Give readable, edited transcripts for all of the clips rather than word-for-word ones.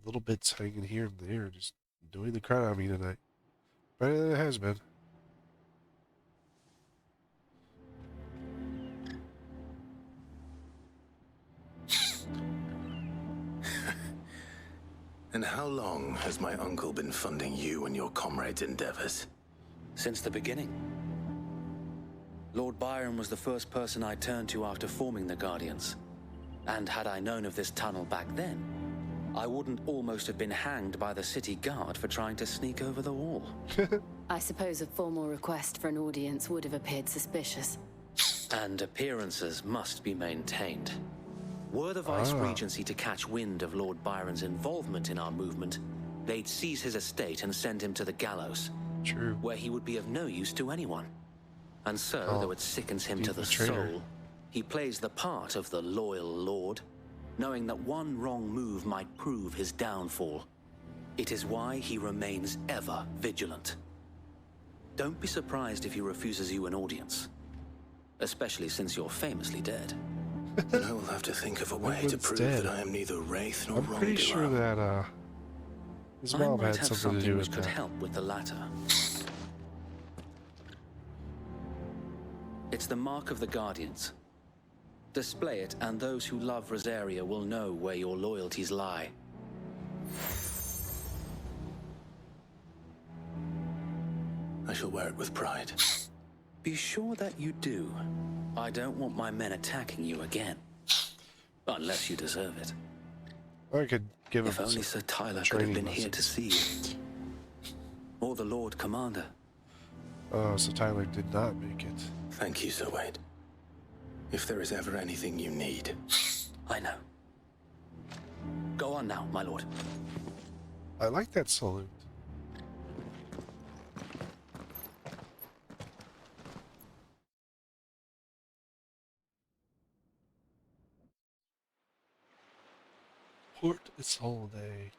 little bits hanging here and there, just doing the crown on me tonight. Better than it has been. And how long has my uncle been funding you and your comrades' endeavors? Since the beginning. Lord Byron was the first person I turned to after forming the Guardians. And had I known of this tunnel back then, I wouldn't almost have been hanged by the city guard for trying to sneak over the wall. I suppose a formal request for an audience would have appeared suspicious. And appearances must be maintained. Were the Vice-Regency to catch wind of Lord Byron's involvement in our movement, they'd seize his estate and send him to the gallows. True. Where he would be of no use to anyone. And so, though it sickens him to the traitor. soul, he plays the part of the loyal lord, knowing that one wrong move might prove his downfall. It is why he remains ever vigilant. Don't be surprised if he refuses you an audience, especially since you're famously dead. Then I will have to think of a way to prove dead. that I am neither wraith nor I'm wrongdoer. pretty sure that his I mom might had have something to do which with could that. help with the latter. It's the mark of the Guardians. Display it, and those who love Rosaria will know where your loyalties lie. I shall wear it with pride. Be sure that you do. I don't want my men attacking you again. Unless you deserve it. I could give him If only some Sir Tyler could have training been here to lessons. see you. Or the Lord Commander. Oh, so Tyler did not make it. Thank you, Sir Wade. If there is ever anything you need. I know. Go on now, my lord. I like that salute. Port Isolde.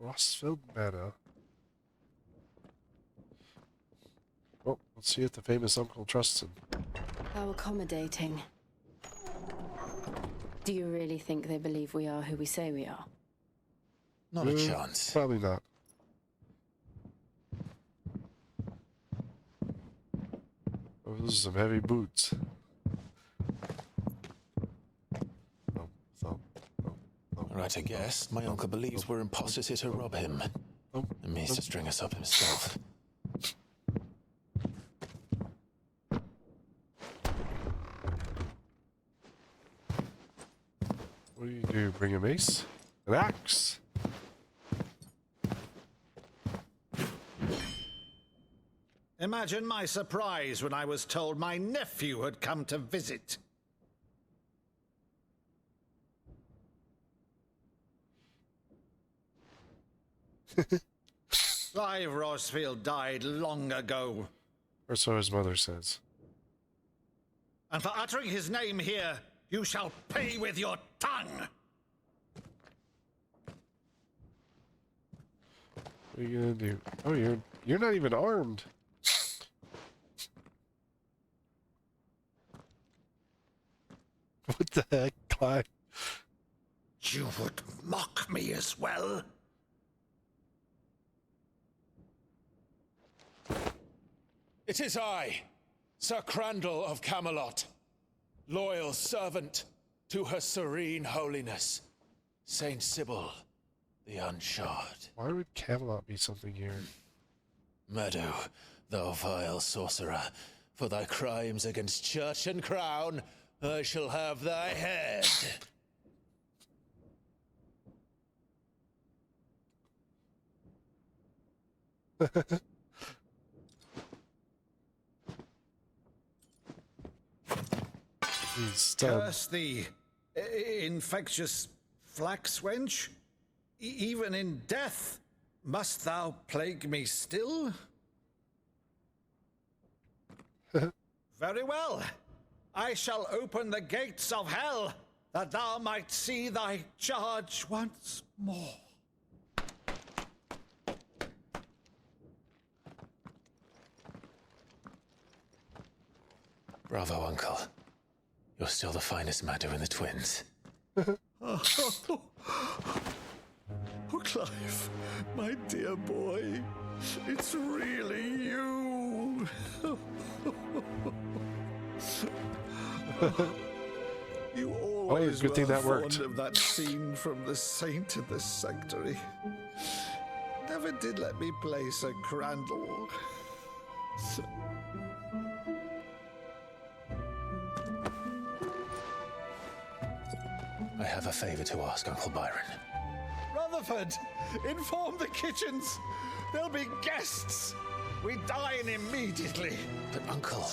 Rossfield Manor. Oh, let's see if the famous uncle trusts him. How accommodating. Do you really think they believe we are who we say we are? Not a chance. Probably not. Oh, those are some heavy boots. Thump, thump, thump, thump, Right, I guess. My uncle believes we're imposters here to rob him. thump, And means to string us up himself. What do you do? Bring a mace? An axe? Imagine my surprise when I was told my nephew had come to visit. Clive Rossfield died long ago, Or so his mother says. and for uttering his name here, you shall pay with your tongue. What are you gonna do? Oh, you're not even armed. What the heck, Clive? You would mock me as well? It is I, Sir Crandall of Camelot, loyal servant to her serene holiness, Saint Sybil, the Unshod. Why would Camelot be something here? Meadow, thou vile sorcerer, for thy crimes against church and crown, I shall have thy head. He's stunned. Curse thee, infectious flax wench. Even in death, must thou plague me still? Very well. I shall open the gates of hell, that thou might see thy charge once more. Bravo, Uncle. You're still the finest Madu in the twins. Oh, Clive, my dear boy, it's really you. You always good thing were that worked. fond of that scene from The Saint in the Sanctuary. Never did let me play Sir Crandall. I have a favor to ask, Uncle Byron. Rutherford, inform the kitchens. There'll be guests. We dine immediately. But, Uncle...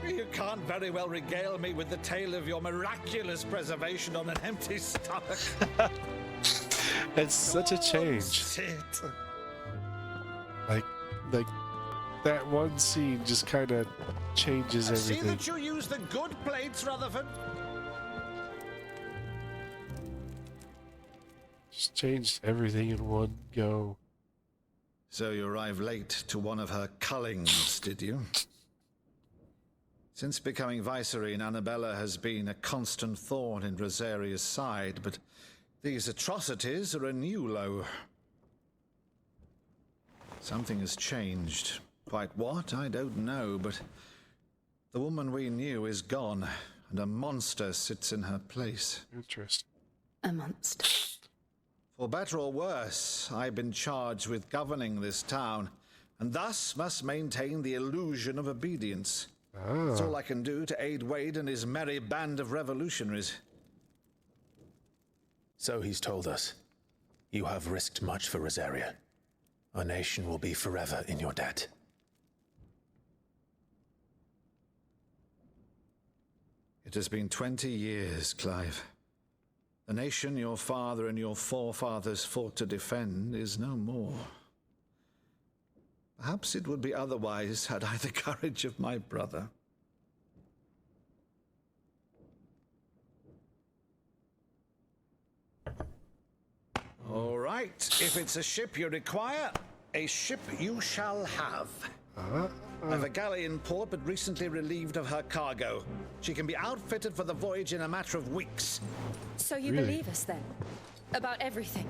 You can't very well regale me with the tale of your miraculous preservation on an empty stomach. It's such a change. Sit. Like that one scene just kind of changes See everything. that you use the good plates, Rutherford. Just changed everything in one go. So you arrived late to one of her cullings, did you? Since becoming Vicereine, Annabella has been a constant thorn in Rosaria's side, but these atrocities are a new low. Something has changed. Quite what, I don't know, but the woman we knew is gone, and a monster sits in her place. Interesting. A monster. For better or worse, I've been charged with governing this town, and thus must maintain the illusion of obedience. That's all I can do to aid Wade and his merry band of revolutionaries. So he's told us. You have risked much for Rosaria. Our nation will be forever in your debt. It has been 20 years, Clive. The nation your father and your forefathers fought to defend is no more. Perhaps it would be otherwise had I the courage of my brother. All right, if it's a ship you require, a ship you shall have. I've a galley in port, but recently relieved of her cargo. She can be outfitted for the voyage in a matter of weeks. So you Really? believe us then? About everything?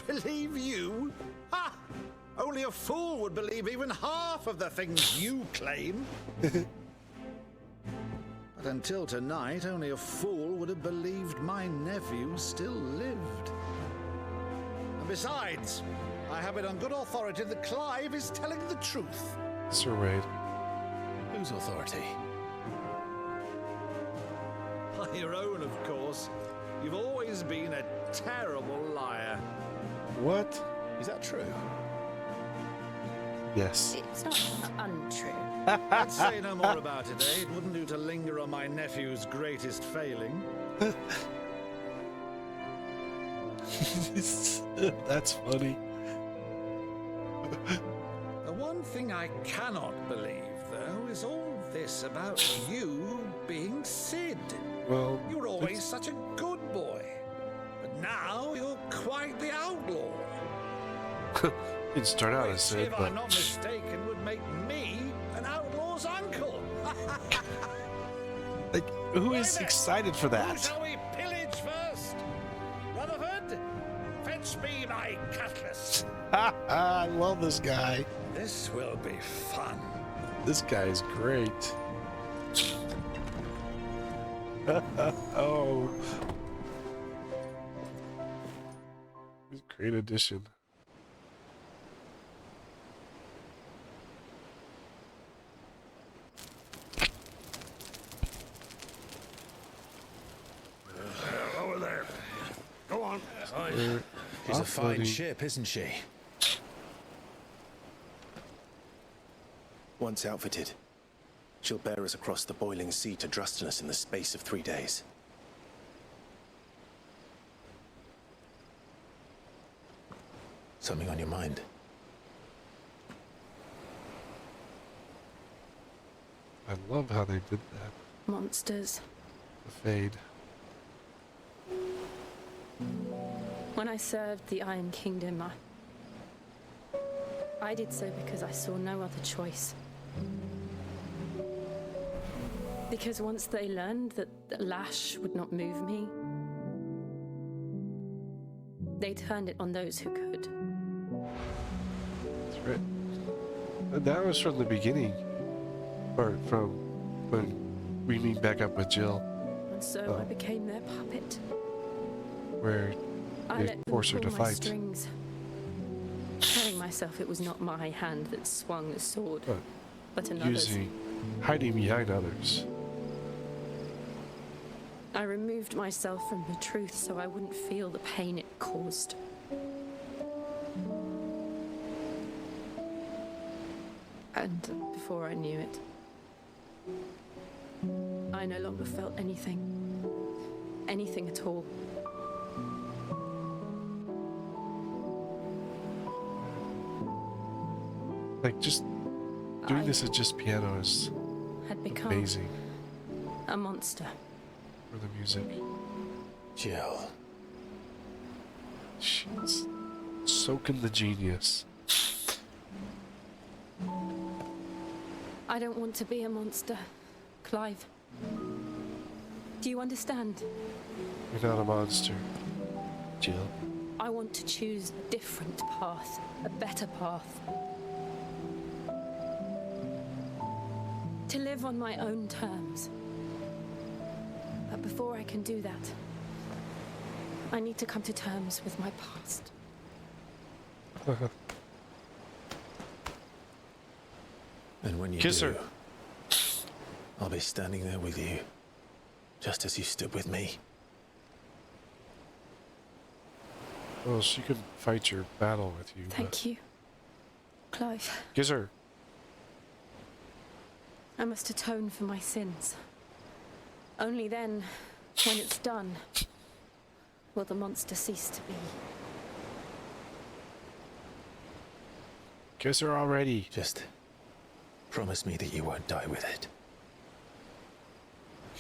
Believe you? Ha! Only a fool would believe even half of the things you claim. But until tonight, only a fool would have believed my nephew still lived. And besides, I have it on good authority that Clive is telling the truth. Sir Wade. Whose authority? By your own, of course. You've always been a terrible liar. What? Is that true? Yes. It's not untrue. I'd say no more about it, eh? It wouldn't do to linger on my nephew's greatest failing. That's funny. The one thing I cannot believe, though, is all this about you being Sid. Well, You were always such a good boy. But now you're quite the outlaw. didn't start out as Which, Sid, if but I'm not mistaken, would make me an outlaw's uncle. like, who is Right then, excited for Who that? shall we pillage first? Rutherford, fetch me my cutlass. I love this guy. This will be fun. This guy's great. Oh. Great addition. Over there. Go on. She's a fine offloading. ship, isn't she? Once outfitted, she'll bear us across the boiling sea to Drustinus in the space of 3 days. Something on your mind? I love how they did that. Monsters. The fade. When I served the Iron Kingdom, I did so because I saw no other choice. Because once they learned that the lash would not move me, they turned it on those who could. That's right. And that was from the beginning. Or from when we meet back up with Jill. And so I became their puppet. Where I they let them force her pull to my fight. strings, telling myself it was not my hand that swung the sword, but another's. Hiding behind others. I removed myself from the truth so I wouldn't feel the pain it caused. And before I knew it, I no longer felt anything. Anything at all. Like, just doing this at just piano is Had become amazing a monster. for the music. Jill. She's soaking the genius. I don't want to be a monster, Clive. Do you understand? You're not a monster, Jill. I want to choose a different path, a better path. To live on my own terms. But before I can do that, I need to come to terms with my past. And when you Kiss do, her. I'll be standing there with you, just as you stood with me. Well, she could fight your battle with you. Thank you, Clive. Kiss her. I must atone for my sins. Only then, when it's done, will the monster cease to be. Kiss her already. Just promise me that you won't die with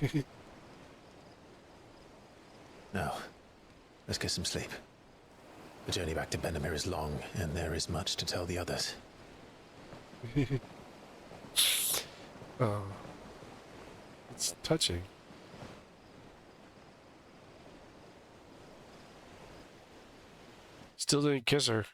it. Now, let's get some sleep. The journey back to Benamir is long, and there is much to tell the others. Oh, it's touching. Still didn't kiss her.